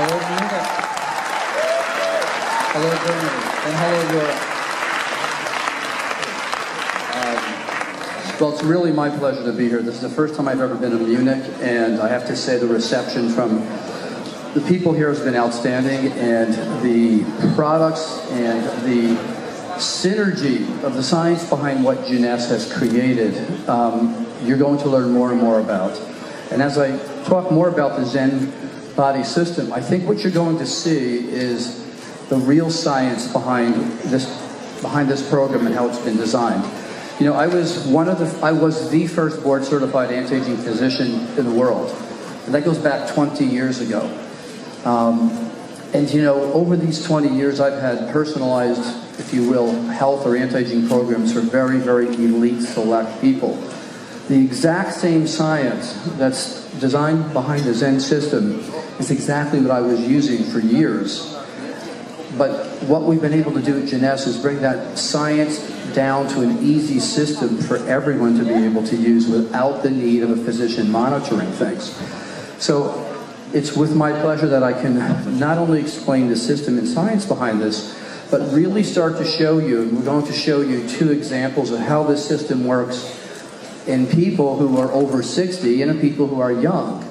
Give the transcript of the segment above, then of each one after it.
Hello, Munich. Hello, Germany. And hello, Europe. Well, it's really my pleasure to be here. This is the first time I've ever been in Munich, and I have to say the reception from the people here has been outstanding, and the products and the synergy of the science behind what Jeunesse has created, you're going to learn more and more about. And as I talk more about the Zen Bodi system, I think what you're going to see is the real science behind this program and how it's been designed. You know, I was the first board-certified anti-aging physician in the world, and that goes back 20 years ago. And you know, over these 20 years, I've had personalized, if you will, health or anti-aging programs for very, very elite, select people. The exact same science that's designed behind the Zen system is exactly what I was using for years. But what we've been able to do at Jeunesse is bring that science down to an easy system for everyone to be able to use without the need of a physician monitoring things. So it's with my pleasure that I can not only explain the system and science behind this, but really start to show you, and we're going to show you 2 examples of how this system works in people who are over 60 and in people who are young.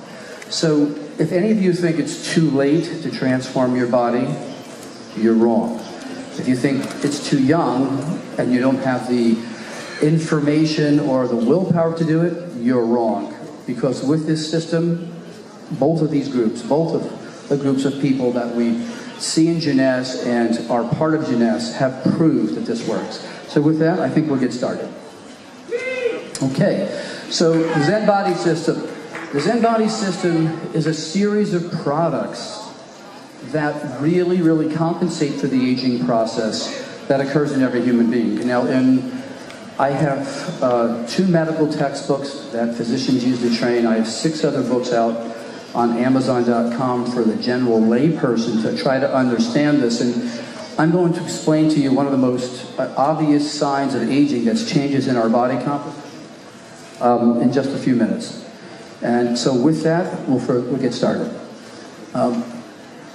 So if any of you think it's too late to transform your body, you're wrong. If you think it's too young and you don't have the information or the willpower to do it, you're wrong. Because with this system, both of these groups, both of the groups of people that we see in Jeunesse and are part of Jeunesse have proved that this works. So with that, I think we'll get started. Okay, so the Zen Bodi system. The Zen Bodi system is a series of products that really, really compensate for the aging process that occurs in every human being. Now, I have 2 medical textbooks that physicians use to train. I have 6 other books out on Amazon.com for the general layperson to try to understand this. And I'm going to explain to you one of the most obvious signs of aging that's changes in our body composition in just a few minutes. And so with that, we'll get started.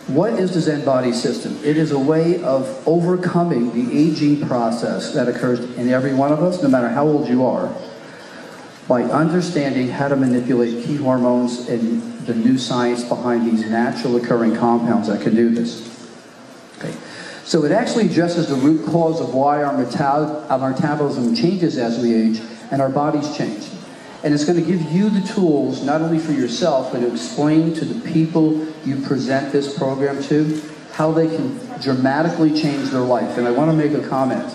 What is the Zen Bodi system? It is a way of overcoming the aging process that occurs in every one of us, no matter how old you are, by understanding how to manipulate key hormones and the new science behind these natural occurring compounds that can do this. Okay. So it actually addresses the root cause of why our metabolism changes as we age and our bodies change. And it's going to give you the tools, not only for yourself, but to explain to the people you present this program to, how they can dramatically change their life. And I want to make a comment.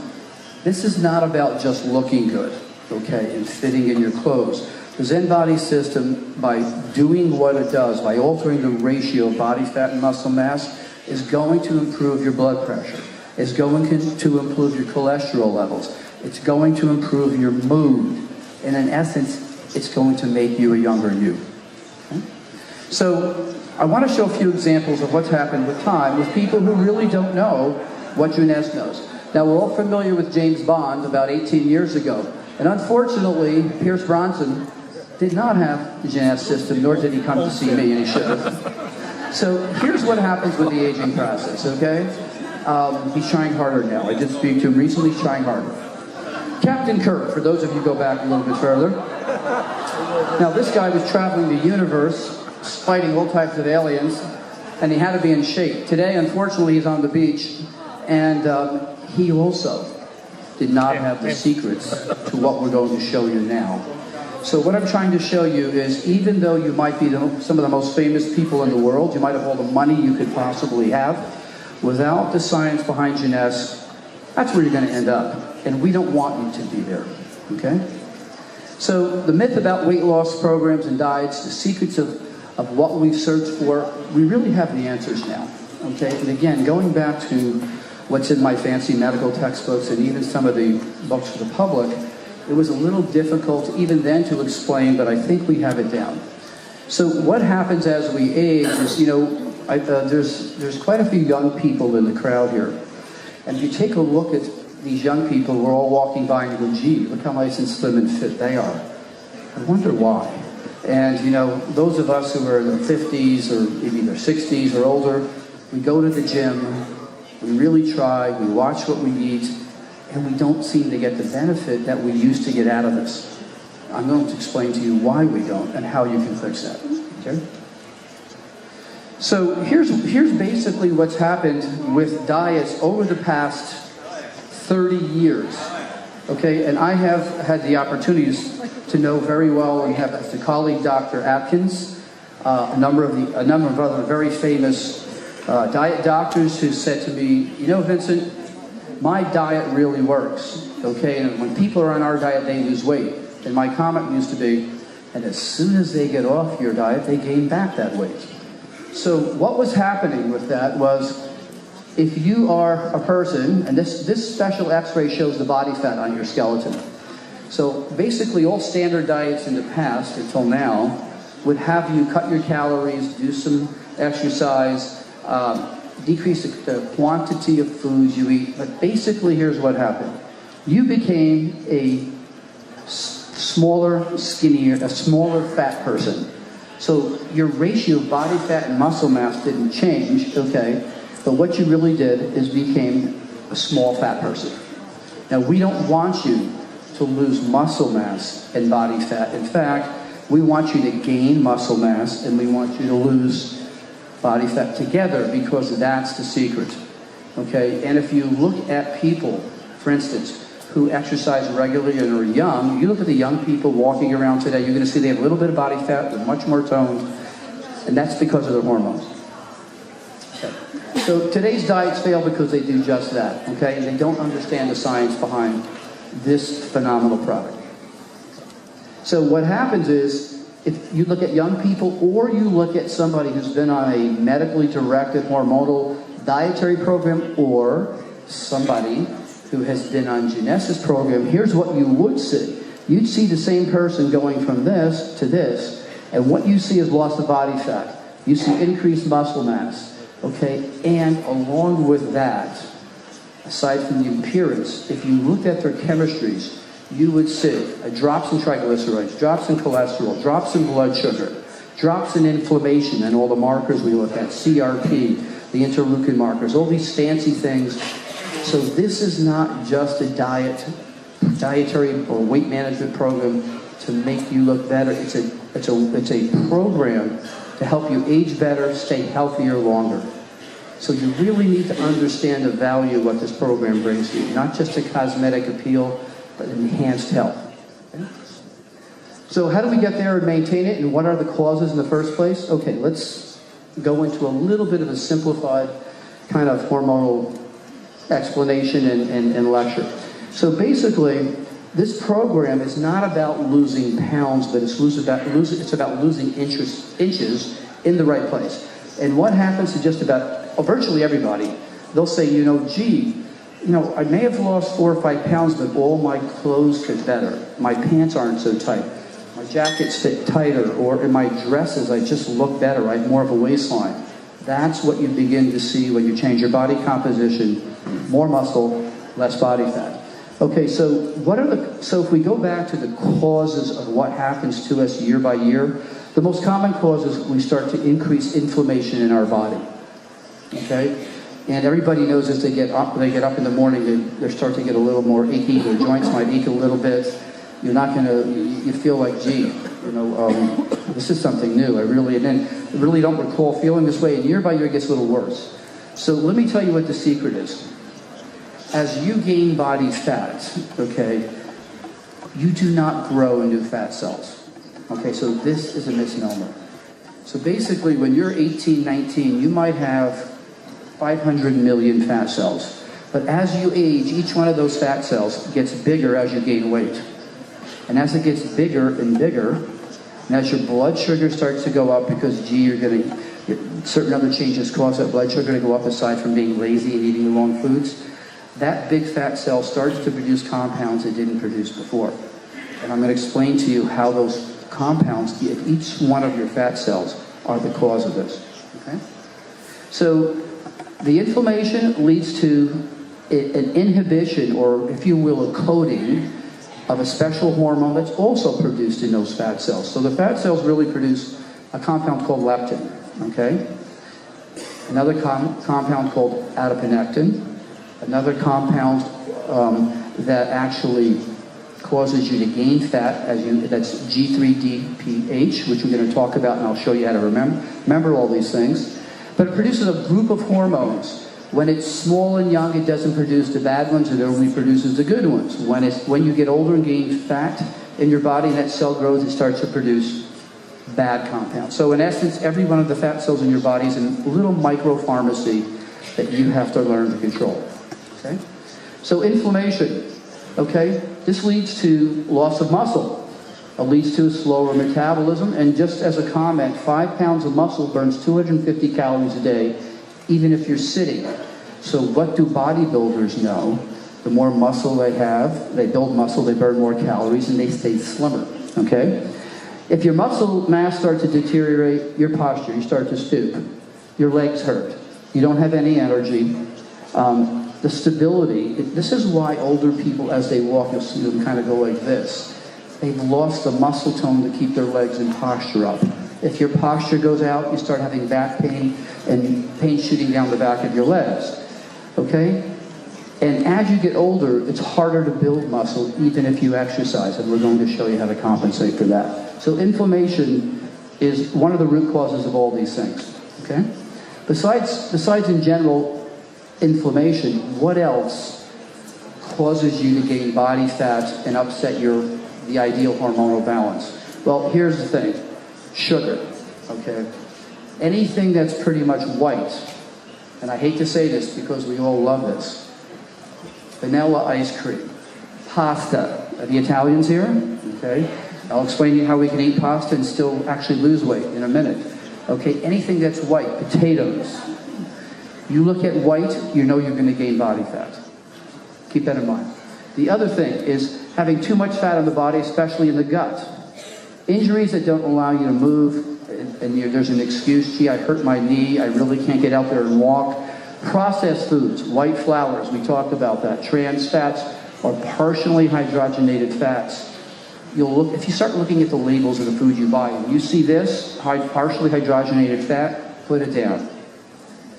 This is not about just looking good, okay, and fitting in your clothes. The Zen Bodi system, by doing what it does, by altering the ratio of body fat and muscle mass, is going to improve your blood pressure. It's going to improve your cholesterol levels. It's going to improve your mood. And in essence, it's going to make you a younger you. Okay? So I want to show a few examples of what's happened with time with people who really don't know what Jeunesse knows. Now, we're all familiar with James Bond about 18 years ago. And unfortunately, Pierce Bronson did not have the Jeunesse system, nor did he come to see me, and he should have. So here's what happens with the aging process, okay? He's trying harder now. I did speak to him recently. He's trying harder. Captain Kirk, for those of you who go back a little bit further. Now, this guy was traveling the universe, fighting all types of aliens, and he had to be in shape. Today, unfortunately, he's on the beach, and he also did not have the secrets to what we're going to show you now. So what I'm trying to show you is, even though you might be some of the most famous people in the world, you might have all the money you could possibly have, without the science behind Jeunesse, that's where you're going to end up. And we don't want you to be there, okay? So the myth about weight loss programs and diets, the secrets of what we've searched for, we really have the answers now, okay? And again, going back to what's in my fancy medical textbooks and even some of the books for the public, it was a little difficult even then to explain, but I think we have it down. So what happens as we age is, you know, there's quite a few young people in the crowd here. And if you take a look at these young people, we're all walking by and go, gee, look how nice and slim and fit they are. I wonder why. And you know, those of us who are in their 50s or maybe their 60s or older, we go to the gym, we really try, we watch what we eat, and we don't seem to get the benefit that we used to get out of this. I'm going to explain to you why we don't and how you can fix that. Okay? So here's basically what's happened with diets over the past 30 years. Okay, and I have had the opportunities to know very well and have as a colleague Dr. Atkins, a number of other very famous diet doctors who said to me, you know, Vincent, my diet really works. Okay, and when people are on our diet, they lose weight. And my comment used to be, and as soon as they get off your diet, they gain back that weight. So what was happening with that was, if you are a person, and this special x-ray shows the body fat on your skeleton. So basically all standard diets in the past, until now, would have you cut your calories, do some exercise, decrease the quantity of foods you eat. But basically here's what happened. You became a smaller, skinnier, a smaller fat person. So your ratio of body fat and muscle mass didn't change, okay? But what you really did is became a small fat person. Now, we don't want you to lose muscle mass and body fat. In fact, we want you to gain muscle mass and we want you to lose body fat together, because that's the secret. Okay? And if you look at people, for instance, who exercise regularly and are young, you look at the young people walking around today, you're going to see they have a little bit of body fat, they're much more toned, and that's because of their hormones. Okay. So today's diets fail because they do just that, okay? And they don't understand the science behind this phenomenal product. So what happens is, if you look at young people or you look at somebody who's been on a medically directed hormonal dietary program, or somebody who has been on Genesis program, here's what you would see. You'd see the same person going from this to this, and what you see is loss of body fat. You see increased muscle mass, okay? And along with that, aside from the appearance, if you looked at their chemistries, you would see drops in triglycerides, drops in cholesterol, drops in blood sugar, drops in inflammation, and all the markers we look at, CRP, the interleukin markers, all these fancy things. So this is not just a dietary or weight management program to make you look better. It's a program to help you age better, stay healthier longer. So you really need to understand the value of what this program brings to you, not just a cosmetic appeal, but enhanced health. Okay? So how do we get there and maintain it, and what are the causes in the first place? Okay, let's go into a little bit of a simplified kind of hormonal explanation and lecture. So basically, this program is not about losing pounds, but it's about losing inches in the right place. And what happens to just about virtually everybody, they'll say, you know, gee, you know, I may have lost 4 or 5 pounds, but all my clothes fit better. My pants aren't so tight. My jackets fit tighter, or in my dresses, I just look better. I have more of a waistline. That's what you begin to see when you change your body composition. More muscle, less body fat. Okay, so if we go back to the causes of what happens to us year by year, the most common cause is we start to increase inflammation in our body. Okay? And everybody knows as they get up in the morning, they start to get a little more achy. Their joints might ache a little bit. You feel like, gee, this is something new. I really don't recall feeling this way. And year by year, it gets a little worse. So let me tell you what the secret is. As you gain body fat, okay, you do not grow new fat cells. Okay, so this is a misnomer. So basically, when you're 18, 19, you might have 500 million fat cells. But as you age, each one of those fat cells gets bigger as you gain weight. And as it gets bigger and bigger, and as your blood sugar starts to go up because, you're getting certain other changes cause that blood sugar to go up aside from being lazy and eating the wrong foods, that big fat cell starts to produce compounds it didn't produce before. And I'm going to explain to you how those compounds, each one of your fat cells, are the cause of this. Okay? So the inflammation leads to an inhibition, or if you will, a coating of a special hormone that's also produced in those fat cells. So the fat cells really produce a compound called leptin, okay? Another compound called adiponectin, another compound that actually causes you to gain fat, that's G3DPH, which we're going to talk about, and I'll show you how to remember all these things. But it produces a group of hormones. When it's small and young, it doesn't produce the bad ones, it only produces the good ones. When you get older and gain fat in your body and that cell grows, it starts to produce bad compounds. So in essence, every one of the fat cells in your body is a little micro pharmacy that you have to learn to control. Okay? So inflammation, okay? This leads to loss of muscle. It leads to a slower metabolism. And just as a comment, 5 pounds of muscle burns 250 calories a day, even if you're sitting. So what do bodybuilders know? The more muscle they have, they build muscle, they burn more calories, and they stay slimmer, okay? If your muscle mass starts to deteriorate, your posture, you start to stoop, your legs hurt, you don't have any energy, the stability, this is why older people, as they walk, you'll see them kind of go like this. They've lost the muscle tone to keep their legs and posture up. If your posture goes out, you start having back pain and pain shooting down the back of your legs, okay? And as you get older, it's harder to build muscle even if you exercise, and we're going to show you how to compensate for that. So inflammation is one of the root causes of all these things, okay? Besides in general inflammation, what else causes you to gain body fat and upset the ideal hormonal balance? Well, here's the thing. Sugar, okay? Anything that's pretty much white, and I hate to say this because we all love this, vanilla ice cream, pasta. Are the Italians here? Okay. I'll explain to you how we can eat pasta and still actually lose weight in a minute. Okay, anything that's white, potatoes. You look at white, you know you're going to gain body fat. Keep that in mind. The other thing is having too much fat on the body, especially in the gut. Injuries that don't allow you to move, and there's an excuse, gee, I hurt my knee, I really can't get out there and walk. Processed foods, white flours, we talked about that. Trans fats or partially hydrogenated fats. If you start looking at the labels of the food you buy, and you see this, partially hydrogenated fat, put it down.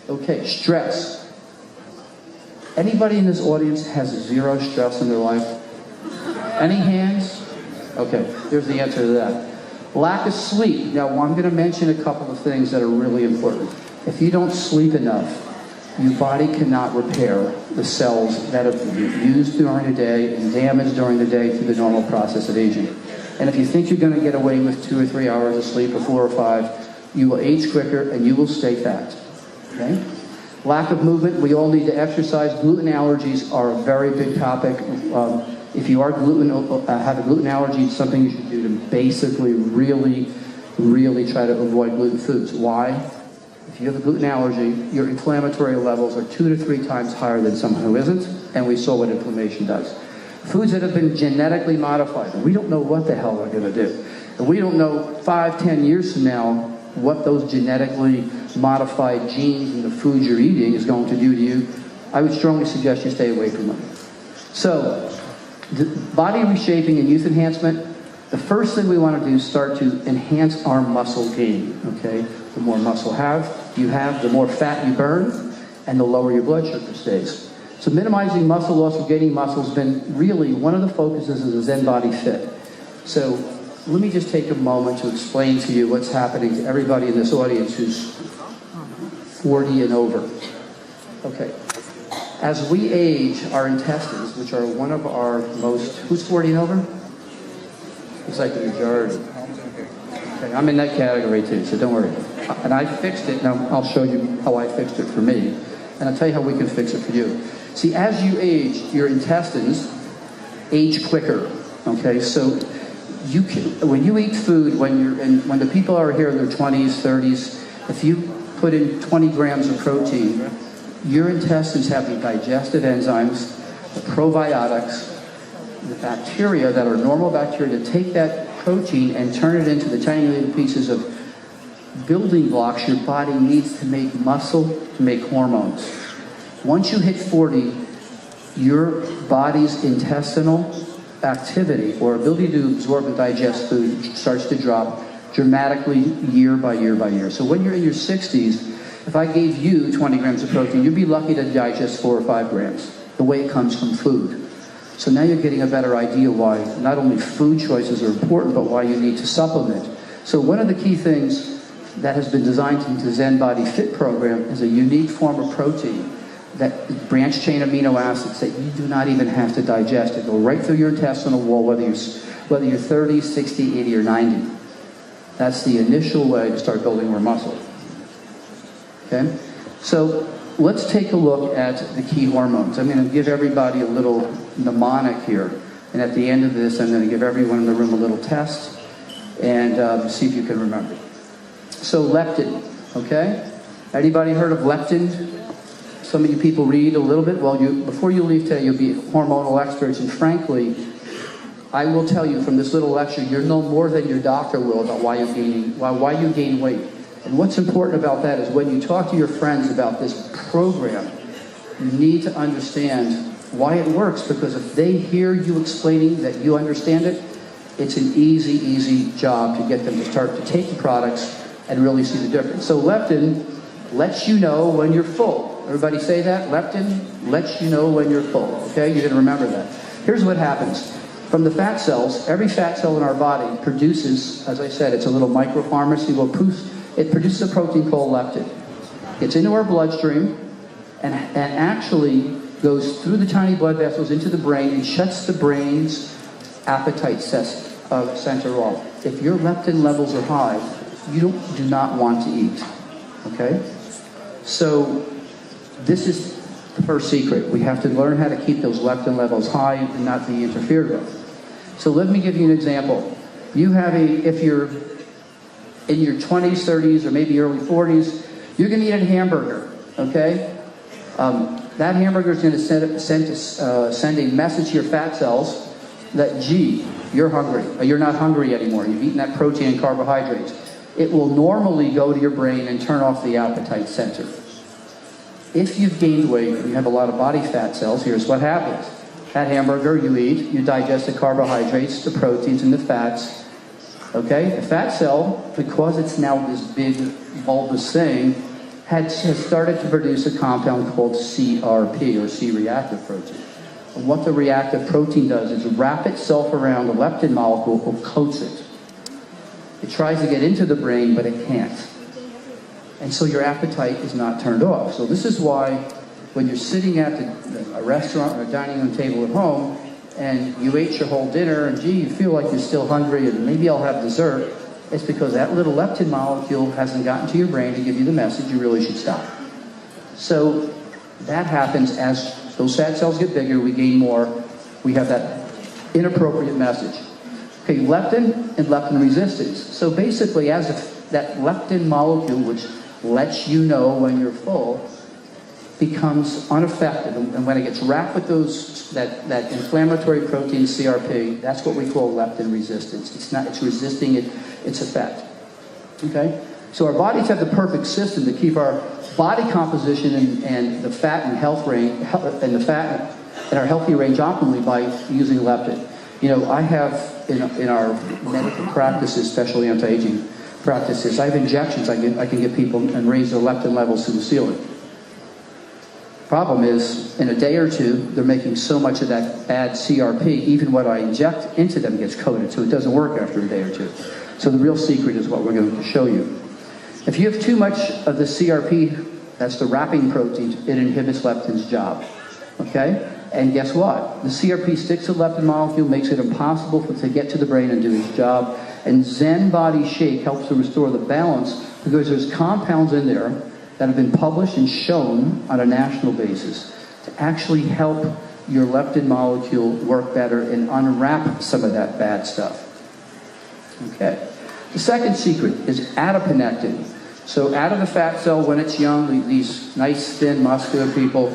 Okay, stress. Anybody in this audience has zero stress in their life? Any hands? Okay, there's the answer to that. Lack of sleep. Now, I'm going to mention a couple of things that are really important. If you don't sleep enough, your body cannot repair the cells that have been used during the day and damaged during the day through the normal process of aging. And if you think you're going to get away with 2 or 3 hours of sleep or 4 or 5, you will age quicker and you will stay fat. Okay? Lack of movement. We all need to exercise. Gluten allergies are a very big topic. If you have a gluten allergy, it's something you should do to basically really try to avoid gluten foods. Why? If you have a gluten allergy, your inflammatory levels are 2 to 3 times higher than someone who isn't, and we saw what inflammation does. Foods that have been genetically modified, we don't know what the hell they're going to do. And we don't know 5, 10 years from now what those genetically modified genes in the food you're eating is going to do to you. I would strongly suggest you stay away from them. So, the body reshaping and youth enhancement, the first thing we want to do is start to enhance our muscle gain, okay? The more muscle you have, the more fat you burn, and the lower your blood sugar stays. So minimizing muscle loss or gaining muscle has been really one of the focuses of the Zen Bodi Fit. So let me just take a moment to explain to you what's happening to everybody in this audience who's 40 and over. Okay. As we age, our intestines, which are one of our most... Who's 40 and over? It's like the majority. Okay, I'm in that category too, so don't worry. And I fixed it. Now I'll show you how I fixed it for me. And I'll tell you how we can fix it for you. See, as you age, your intestines age quicker. Okay, so when you eat food, when the people are here in their 20s, 30s, if you put in 20 grams of protein, your intestines have the digestive enzymes, the probiotics, the bacteria that are normal bacteria to take that protein and turn it into the tiny little pieces of building blocks your body needs to make muscle, to make hormones. Once you hit 40, your body's intestinal activity or ability to absorb and digest food starts to drop dramatically year by year by year. So when you're in your 60s, if I gave you 20 grams of protein, you'd be lucky to digest 4 or 5 grams, the way it comes from food. So now you're getting a better idea why not only food choices are important, but why you need to supplement. So one of the key things that has been designed into the Zen Bodi Fit program is a unique form of protein, that branch chain amino acids that you do not even have to digest. It go right through your intestinal wall, whether you're 30, 60, 80, or 90. That's the initial way to start building more muscle. Okay? So let's take a look at the key hormones. I'm going to give everybody a little mnemonic here. And at the end of this, I'm going to give everyone in the room a little test and see if you can remember. So leptin, okay? Anybody heard of leptin? Some of you people read a little bit. Well, before you leave today, you'll be hormonal experts. And frankly, I will tell you from this little lecture, you'll know more than your doctor will about why you gain weight. And what's important about that is when you talk to your friends about this program, you need to understand why it works, because if they hear you explaining that you understand it, it's an easy job to get them to start to take the products and really see the difference. So leptin lets you know when you're full. Everybody say that? Leptin lets you know when you're full. Okay? You're going to remember that. Here's what happens. From the fat cells, every fat cell in our body produces, as I said, it's a little micropharmacy. It produces a protein called leptin. Gets into our bloodstream and actually goes through the tiny blood vessels into the brain and shuts the brain's appetite center off. If your leptin levels are high, you do not want to eat. Okay? So this is the first secret. We have to learn how to keep those leptin levels high and not be interfered with. So let me give you an example. If you're in your 20s, 30s, or maybe early 40s, you're going to eat a hamburger, okay? That hamburger is going to send a message to your fat cells that, gee, you're hungry. Or you're not hungry anymore. You've eaten that protein and carbohydrates. It will normally go to your brain and turn off the appetite center. If you've gained weight and you have a lot of body fat cells, here's what happens. That hamburger you eat, you digest the carbohydrates, the proteins, and the fats. Okay? The fat cell, because it's now this big bulbous thing, has started to produce a compound called CRP, or C-reactive protein. And what the reactive protein does is wrap itself around the leptin molecule or coats it. It tries to get into the brain, but it can't. And so your appetite is not turned off. So this is why when you're sitting at a restaurant or a dining room table at home, and you ate your whole dinner, and gee, you feel like you're still hungry, and maybe I'll have dessert, it's because that little leptin molecule hasn't gotten to your brain to give you the message you really should stop. So that happens as those fat cells get bigger, we gain more, we have that inappropriate message. Okay, leptin and leptin resistance. So basically, as if that leptin molecule, which lets you know when you're full, becomes unaffected, and when it gets wrapped with that inflammatory protein CRP, that's what we call leptin resistance. It's resisting its effect. Okay? So our bodies have the perfect system to keep our body composition and the fat and health range and the fat in our healthy range optimally by using leptin. You know, I have in our medical practices, especially anti-aging practices, I have injections I can give people and raise their leptin levels to the ceiling. Problem is, in a day or two, they're making so much of that bad CRP, even what I inject into them gets coated, so it doesn't work after a day or two. So the real secret is what we're going to show you. If you have too much of the CRP, that's the wrapping protein, it inhibits leptin's job. Okay? And guess what? The CRP sticks to the leptin molecule, makes it impossible for it to get to the brain and do its job. And Zen Bodi Shake helps to restore the balance because there's compounds in there that have been published and shown on a national basis to actually help your leptin molecule work better and unwrap some of that bad stuff. Okay. The second secret is adiponectin. So out of the fat cell, when it's young, these nice, thin, muscular people,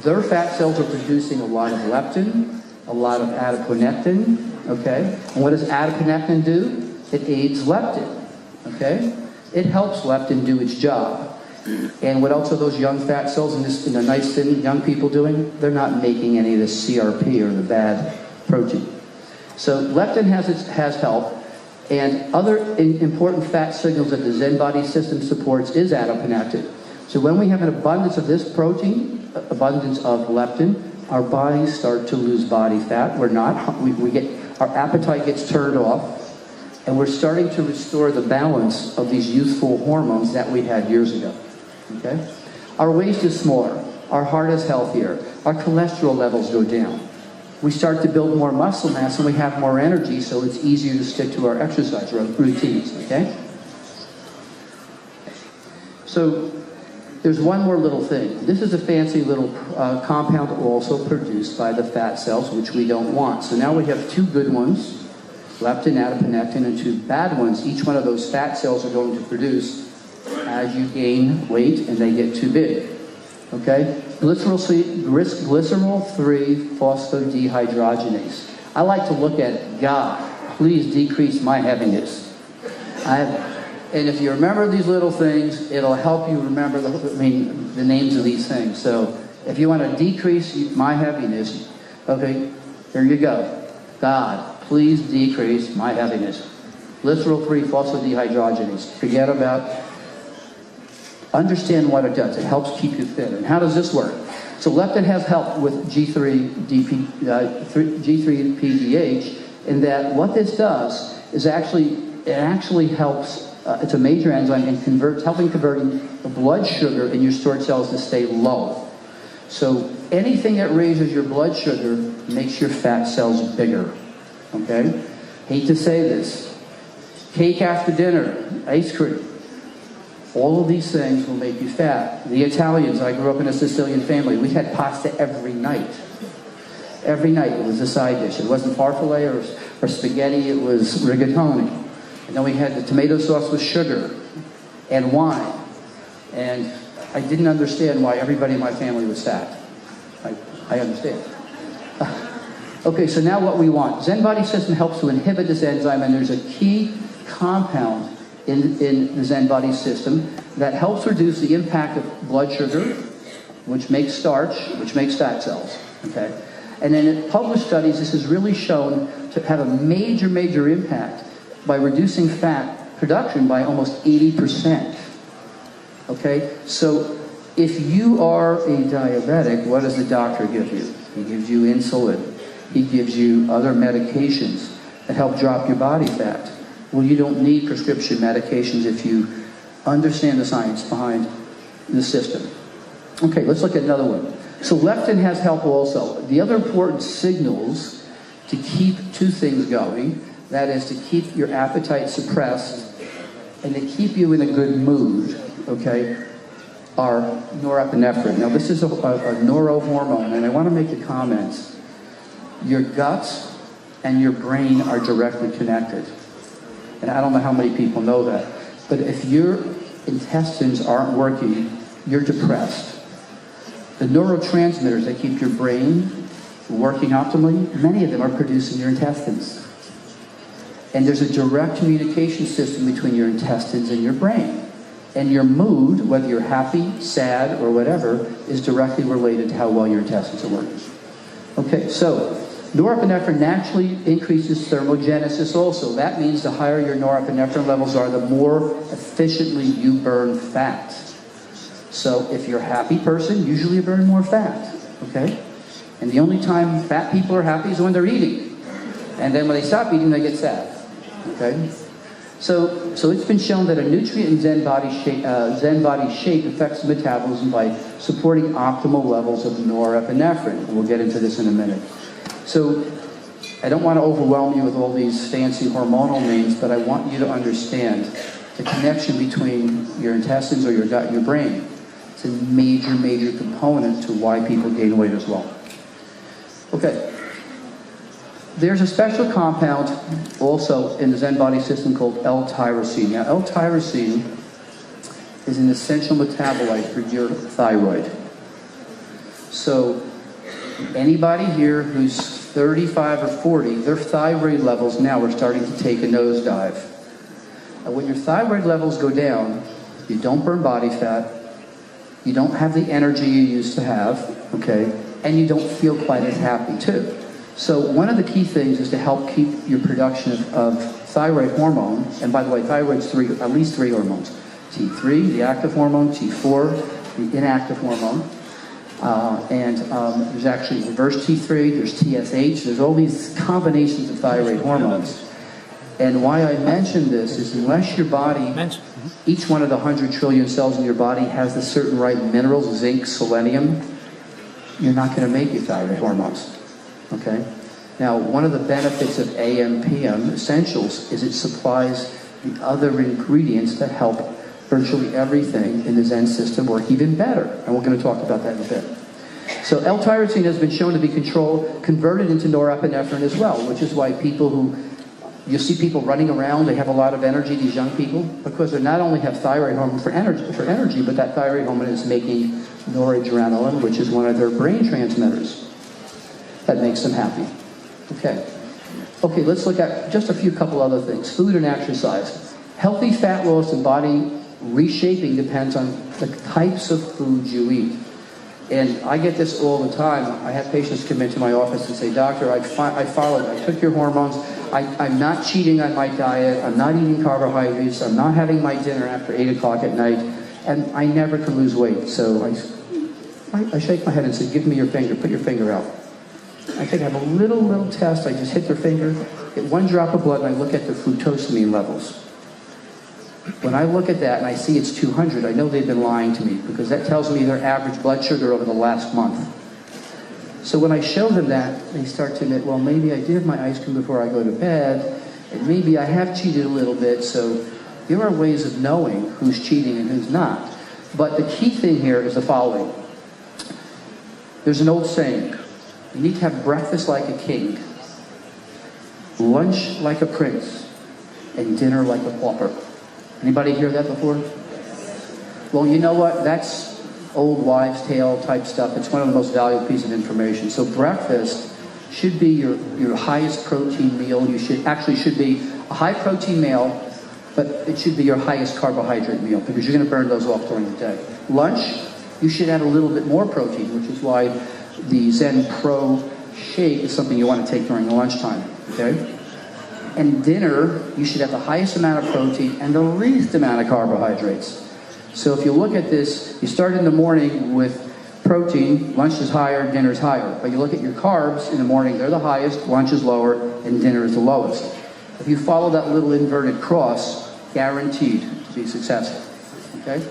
their fat cells are producing a lot of leptin, a lot of adiponectin, okay? And what does adiponectin do? It aids leptin, okay? It helps leptin do its job. And what else are those young fat cells in the nice, thin, young people doing? They're not making any of this CRP or the bad protein. So leptin has help, and other important fat signals that the Zen Bodi system supports is adiponectin. So when we have an abundance of this protein, abundance of leptin, our bodies start to lose body fat. Our appetite gets turned off, and we're starting to restore the balance of these youthful hormones that we had years ago. Okay? Our waist is smaller, our heart is healthier, our cholesterol levels go down. We start to build more muscle mass and we have more energy, so it's easier to stick to our exercise routines, okay? So there's one more little thing. This is a fancy little compound also produced by the fat cells, which we don't want. So now we have two good ones, leptin, adiponectin, and two bad ones. Each one of those fat cells are going to produce as you gain weight and they get too big. Okay? Glycerol 3 phosphodehydrogenase. I like to look at it. God, please decrease my heaviness. And if you remember these little things, it'll help you remember the names of these things. So if you want to decrease my heaviness, okay, here you go. God, please decrease my heaviness. Glycerol 3 phosphodehydrogenase. Forget about. Understand what it does. It helps keep you fit. And how does this work? So leptin has help with G3-PDH in that what this does is actually helps. It's a major enzyme and helping converting the blood sugar in your stored cells to stay low. So anything that raises your blood sugar makes your fat cells bigger. Okay? Hate to say this. Cake after dinner, ice cream. All of these things will make you fat. The Italians, I grew up in a Sicilian family, we had pasta every night. Every night it was a side dish. It wasn't farfalle or spaghetti, it was rigatoni. And then we had the tomato sauce with sugar and wine. And I didn't understand why everybody in my family was fat. I understand. Okay, so now what we want. Zen Bodi system helps to inhibit this enzyme, and there's a key compound in the Zen Bodi system that helps reduce the impact of blood sugar, which makes starch, which makes fat cells. Okay? And then in published studies, this is really shown to have a major, major impact by reducing fat production by almost 80%. Okay? So if you are a diabetic, what does the doctor give you? He gives you insulin. He gives you other medications that help drop your body fat. Well, you don't need prescription medications if you understand the science behind the system. Okay, let's look at another one. So leptin has help also. The other important signals to keep two things going, that is to keep your appetite suppressed and to keep you in a good mood, okay, are norepinephrine. Now this is a neurohormone, and I want to make a comment. Your guts and your brain are directly connected. And I don't know how many people know that. But if your intestines aren't working, you're depressed. The neurotransmitters that keep your brain working optimally, many of them are produced in your intestines. And there's a direct communication system between your intestines and your brain. And your mood, whether you're happy, sad, or whatever, is directly related to how well your intestines are working. Okay, so norepinephrine naturally increases thermogenesis also. That means the higher your norepinephrine levels are, the more efficiently you burn fat. So if you're a happy person, usually you burn more fat, okay? And the only time fat people are happy is when they're eating. And then when they stop eating, they get sad, okay? So it's been shown that a nutrient in Zen Bodi shape affects metabolism by supporting optimal levels of norepinephrine. And we'll get into this in a minute. So I don't want to overwhelm you with all these fancy hormonal names, but I want you to understand the connection between your intestines or your gut and your brain. It's a major, major component to why people gain weight as well. Okay. There's a special compound also in the Zen Bodi system called L-tyrosine. Now, L-tyrosine is an essential metabolite for your thyroid. So anybody here who's 35 or 40, their thyroid levels now are starting to take a nosedive. And when your thyroid levels go down, you don't burn body fat, you don't have the energy you used to have, okay, and you don't feel quite as happy too. So one of the key things is to help keep your production of thyroid hormone, and by the way, thyroid's at least three hormones. T3, the active hormone, T4, the inactive hormone, there's actually reverse T3, there's TSH, there's all these combinations of thyroid hormones. And why I mention this is unless your body, each one of the 100 trillion cells in your body has the certain right minerals, zinc, selenium, you're not going to make your thyroid hormones. Okay? Now, one of the benefits of AM/PM Essentials is it supplies the other ingredients that help virtually everything in the Zen system work even better. And we're going to talk about that in a bit. So L-tyrosine has been shown to be converted into norepinephrine as well, which is why you see people running around, they have a lot of energy, these young people, because they not only have thyroid hormone for energy, but that thyroid hormone is making noradrenaline, which is one of their brain transmitters that makes them happy. Okay, let's look at just a couple other things. Food and exercise. Healthy fat loss and body reshaping depends on the types of foods you eat. And I get this all the time. I have patients come into my office and say, doctor, I took your hormones, I'm not cheating on my diet, I'm not eating carbohydrates, I'm not having my dinner after 8 o'clock at night, and I never can lose weight. So I shake my head and say, give me your finger, put your finger out. I think I have a little test, I just hit their finger, get 1 drop of blood, and I look at their fructosamine levels. When I look at that and I see it's 200, I know they've been lying to me, because that tells me their average blood sugar over the last month. So when I show them that, they start to admit, well, maybe I did have my ice cream before I go to bed, and maybe I have cheated a little bit, so there are ways of knowing who's cheating and who's not. But the key thing here is the following. There's an old saying, you need to have breakfast like a king, lunch like a prince, and dinner like a pauper. Anybody hear that before? Well, you know what? That's old wives' tale type stuff. It's one of the most valuable pieces of information. So breakfast should be your highest protein meal. Should be a high protein meal, but it should be your highest carbohydrate meal, because you're going to burn those off during the day. Lunch, you should add a little bit more protein, which is why the Zen Pro shake is something you want to take during the lunchtime. Okay? And dinner, you should have the highest amount of protein and the least amount of carbohydrates. So if you look at this, you start in the morning with protein, lunch is higher, dinner is higher. But you look at your carbs in the morning, they're the highest, lunch is lower, and dinner is the lowest. If you follow that little inverted cross, guaranteed to be successful. Okay?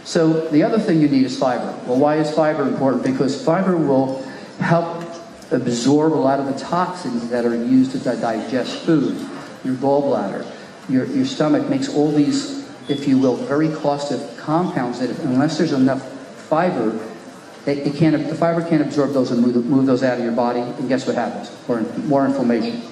So the other thing you need is fiber. Well, why is fiber important? Because fiber will help absorb a lot of the toxins that are used to digest food. Your gallbladder, your stomach makes all these, if you will, very caustic compounds that unless there's enough fiber, the fiber can't absorb those and move those out of your body, and guess what happens? More inflammation.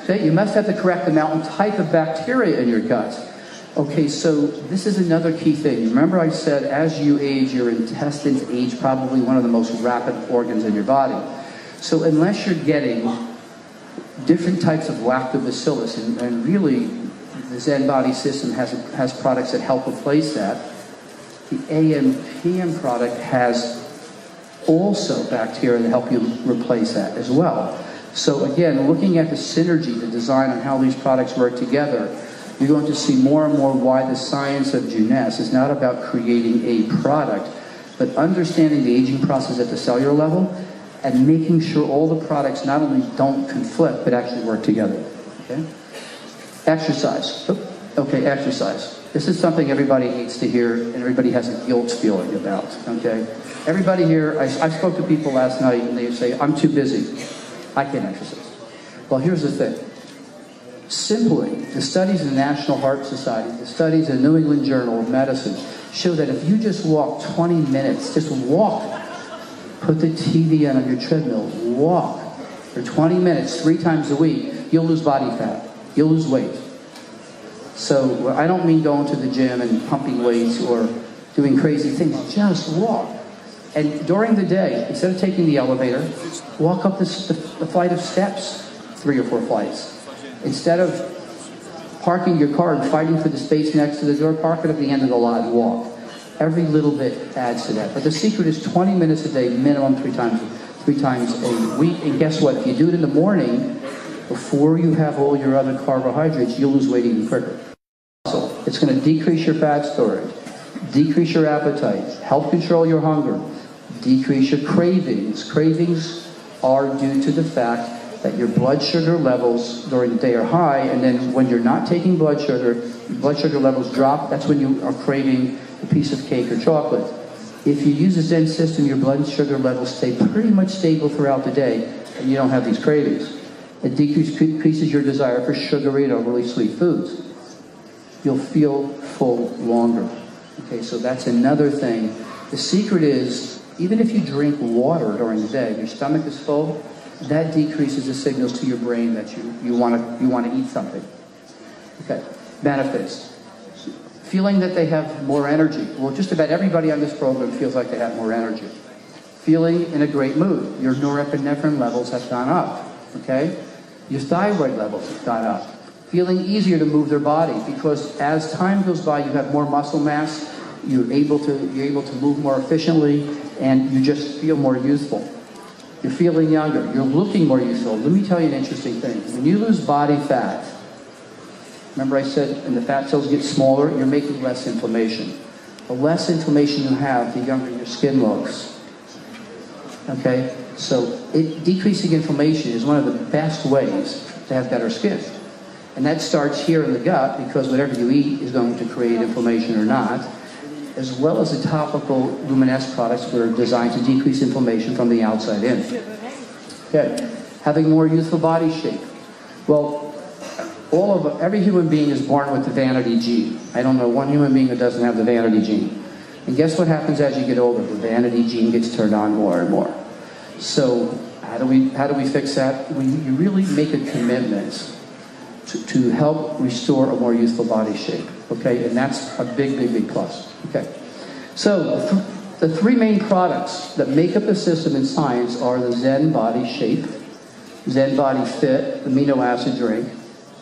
Okay, you must have the correct amount and type of bacteria in your gut. Okay, so this is another key thing. Remember I said as you age, your intestines age, probably one of the most rapid organs in your body. So unless you're getting different types of lactobacillus, and really the Zen Body system has products that help replace that, the AM/PM product has also bacteria that help you replace that as well. So again, looking at the synergy, the design on how these products work together, you're going to see more and more why the science of Jeunesse is not about creating a product, but understanding the aging process at the cellular level and making sure all the products not only don't conflict, but actually work together. Okay? Exercise. Okay, exercise. This is something everybody hates to hear, and everybody has a guilt feeling about. Okay? Everybody here, I spoke to people last night, and they say, I'm too busy. I can't exercise. Well, here's the thing. Simply, the studies in the National Heart Society, the studies in the New England Journal of Medicine show that if you just walk 20 minutes, just walk, put the TV on your treadmill, walk for 20 minutes 3 times a week, you'll lose body fat, you'll lose weight. So I don't mean going to the gym and pumping weights or doing crazy things, just walk. And during the day, instead of taking the elevator, walk up the flight of steps, 3 or 4 flights. Instead of parking your car and fighting for the space next to the door, park it at the end of the lot and walk. Every little bit adds to that. But the secret is 20 minutes a day, minimum 3 3 times a week. And guess what? If you do it in the morning, before you have all your other carbohydrates, you'll lose weight even quicker. So it's going to decrease your fat storage, decrease your appetite, help control your hunger, decrease your cravings. Cravings are due to the fact that your blood sugar levels during the day are high, and then when you're not taking blood sugar levels drop. That's when you are craving a piece of cake or chocolate. If you use a Zen system, your blood sugar levels stay pretty much stable throughout the day, and you don't have these cravings. It decreases your desire for sugary and overly sweet foods. You'll feel full longer. Okay, so that's another thing. The secret is, even if you drink water during the day, your stomach is full, that decreases the signals to your brain that you want to eat something. Okay, benefits. Feeling that they have more energy. Well, just about everybody on this program feels like they have more energy. Feeling in a great mood. Your norepinephrine levels have gone up. Okay? Your thyroid levels have gone up. Feeling easier to move their body, because as time goes by, you have more muscle mass. You're able to move more efficiently, and you just feel more youthful. You're feeling younger. You're looking more youthful. Let me tell you an interesting thing. When you lose body fat, remember I said, and the fat cells get smaller, you're making less inflammation. The less inflammation you have, the younger your skin looks. Okay? So decreasing inflammation is one of the best ways to have better skin. And that starts here in the gut, because whatever you eat is going to create inflammation or not, as well as the topical Luminesce products that are designed to decrease inflammation from the outside in. Okay. Having more youthful body shape. Well, every human being is born with the vanity gene. I don't know one human being that doesn't have the vanity gene. And guess what happens as you get older? The vanity gene gets turned on more and more. So how do we fix that? You really make a commitment to help restore a more youthful body shape. Okay, and that's a big, big, big plus. Okay, so the 3 main products that make up the system in science are the Zen Bodi Shape, Zen Bodi Fit amino acid drink,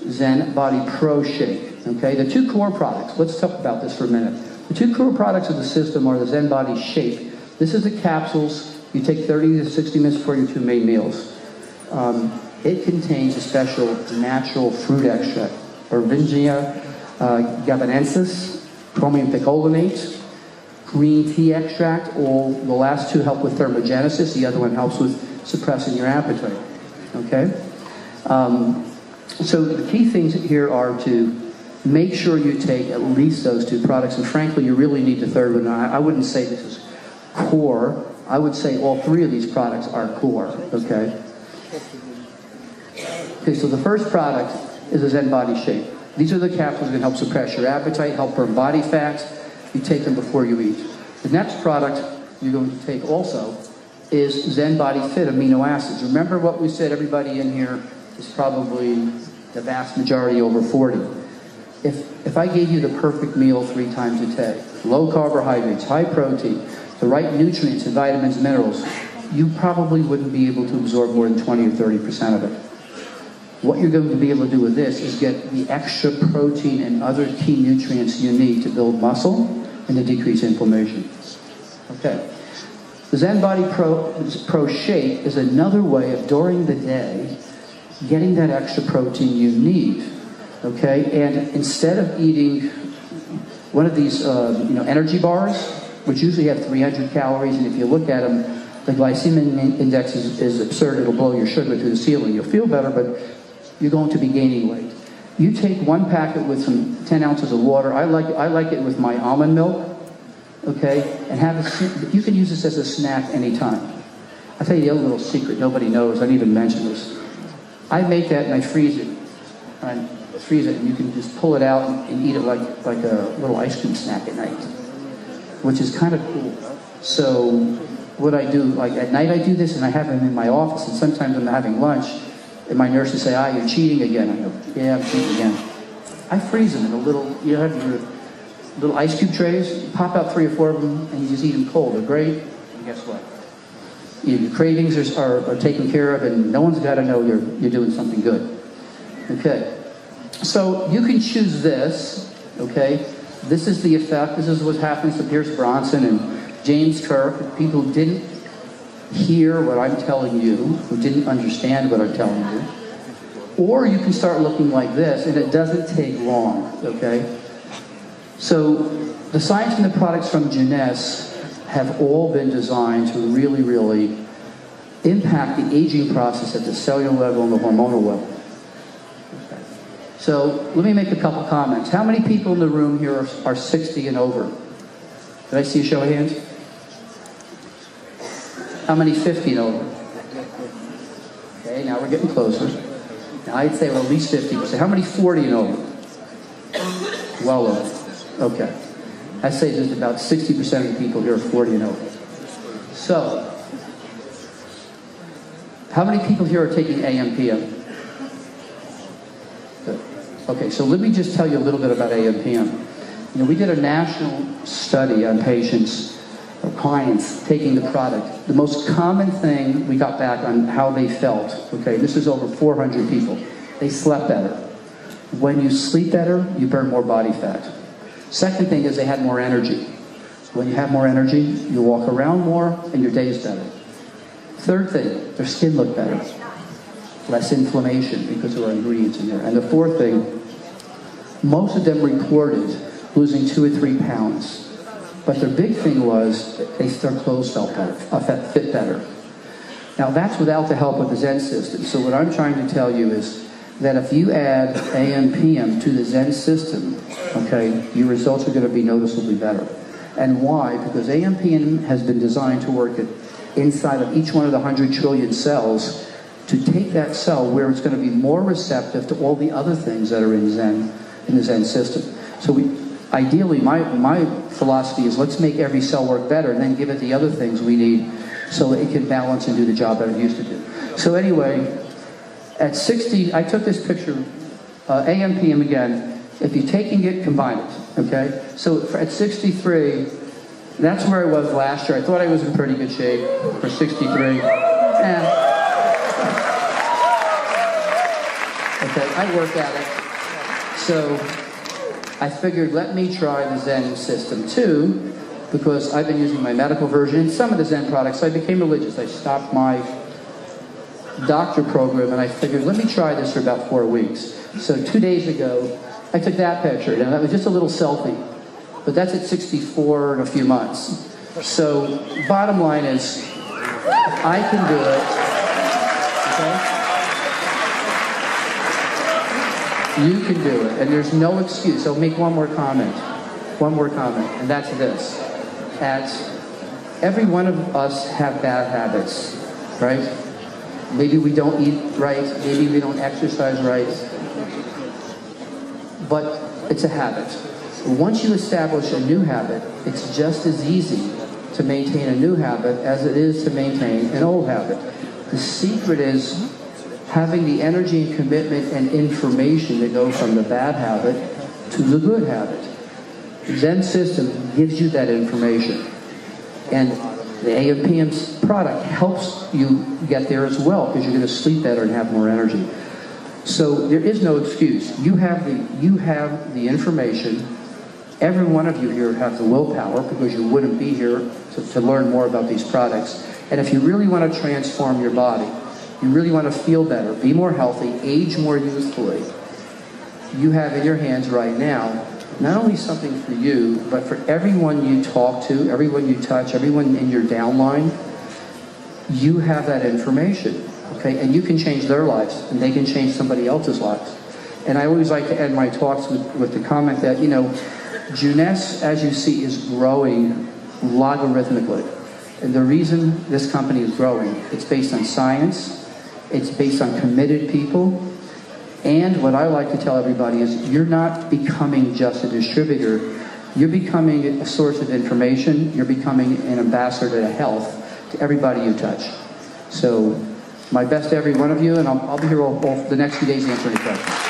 Zen Bodi Pro Shake. Okay, the 2 core products. Let's talk about this for a minute. The 2 core products of the system are the Zen Bodi Shape. This is the capsules. You take 30 to 60 minutes before your 2 main meals. It contains a special natural fruit extract, Vincent Giampapa, chromium picolinate, green tea extract. All the last 2 help with thermogenesis. The other one helps with suppressing your appetite. Okay? So the key things here are to make sure you take at least those 2 products. And frankly, you really need the 3rd one. I wouldn't say this is core. I would say all 3 of these products are core. Okay? Okay, so the first product is the Zen Bodi Shape. These are the capsules that help suppress your appetite, help burn body fat. You take them before you eat. The next product you're going to take also is Zen Bodi Fit amino acids. Remember what we said, everybody in here is probably the vast majority over 40. If I gave you the perfect meal 3 times a day, low carbohydrates, high protein, the right nutrients and vitamins and minerals, you probably wouldn't be able to absorb more than 20 or 30% of it. What you're going to be able to do with this is get the extra protein and other key nutrients you need to build muscle and to decrease inflammation. Okay. The Zen Bodi Pro Shake is another way of, during the day, getting that extra protein you need. Okay? And instead of eating one of these energy bars, which usually have 300 calories, and if you look at them, the glycemic index is absurd. It'll blow your sugar to the ceiling. You'll feel better, but you're going to be gaining weight. You take 1 packet with some 10 ounces of water. I like it with my almond milk, okay? And you can use this as a snack anytime. I'll tell you the other little secret nobody knows. I didn't even mention this. I make that and I freeze it. And you can just pull it out and eat it like a little ice cream snack at night, which is kind of cool. So what I do, like at night I do this, and I have them in my office, and sometimes I'm having lunch, and my nurses say, you're cheating again. I go, yeah, I'm cheating again. I freeze them in a little, you have your little ice cube trays, you pop out 3 or 4 of them, and you just eat them cold. They're great, and guess what? Your cravings are taken care of, and no one's got to know you're doing something good. Okay, so you can choose this, okay? This is the effect. This is what happens to Pierce Bronson and James Kirk. People didn't hear what I'm telling you, who didn't understand what I'm telling you, or you can start looking like this, and it doesn't take long, okay? So the science and the products from Jeunesse have all been designed to really, really impact the aging process at the cellular level and the hormonal level. Okay. So let me make a couple comments. How many people in the room here are 60 and over? Did I see a show of hands? How many 50 and over? Okay, now we're getting closer. Now I'd say at least 50%. How many 40 and over? Well over. Okay. I'd say there's about 60% of the people here are 40 and over. So, how many people here are taking AM/PM? Good. Okay, so let me just tell you a little bit about AM/PM. You know, we did a national study on patients or clients taking the product. The most common thing we got back on how they felt, okay, this is over 400 people. They slept better. When you sleep better, you burn more body fat. Second thing is they had more energy. When you have more energy, you walk around more and your day is better. Third thing, their skin looked better. Less inflammation because there are ingredients in there. And the fourth thing, most of them reported losing 2 or 3 pounds. But their big thing was their clothes felt better, fit better. Now that's without the help of the Zen system. So what I'm trying to tell you is that if you add AM/PM to the Zen system, okay, your results are going to be noticeably better. And why? Because AM/PM has been designed to work inside of each one of the 100 trillion cells to take that cell where it's going to be more receptive to all the other things that are in the Zen system. So ideally, my philosophy is let's make every cell work better and then give it the other things we need so that it can balance and do the job that it used to do. So anyway, at 60, I took this picture, AM/PM again. If you take and combine it, okay? So at 63, that's where I was last year. I thought I was in pretty good shape for 63. Okay, I work at it. So I figured, let me try the Zen system too, because I've been using my medical version and some of the Zen products. I became religious. I stopped my doctor program and I figured, let me try this for about 4 weeks. So 2 days ago, I took that picture. Now that was just a little selfie, but that's at 64 in a few months. So bottom line is, I can do it. Okay? You can do it, and there's no excuse. I'll make one more comment, and that's this. Every one of us have bad habits, right? Maybe we don't eat right, maybe we don't exercise right, but it's a habit. Once you establish a new habit, it's just as easy to maintain a new habit as it is to maintain an old habit. The secret is having the energy and commitment and information to go from the bad habit to the good habit. The Zen system gives you that information. And the AM/PM product helps you get there as well because you're going to sleep better and have more energy. So there is no excuse. You have the information. Every one of you here have the willpower because you wouldn't be here to learn more about these products. And if you really want to transform your body, you really want to feel better, be more healthy, age more youthfully, you have in your hands right now not only something for you, but for everyone you talk to, everyone you touch, everyone in your downline, you have that information, okay? And you can change their lives, and they can change somebody else's lives. And I always like to end my talks with the comment that, you know, Jeunesse, as you see, is growing logarithmically. And the reason this company is growing, it's based on science, it's based on committed people, and what I like to tell everybody is you're not becoming just a distributor, you're becoming a source of information, you're becoming an ambassador to health to everybody you touch. So my best to every one of you, and I'll be here all the next few days to answer any questions.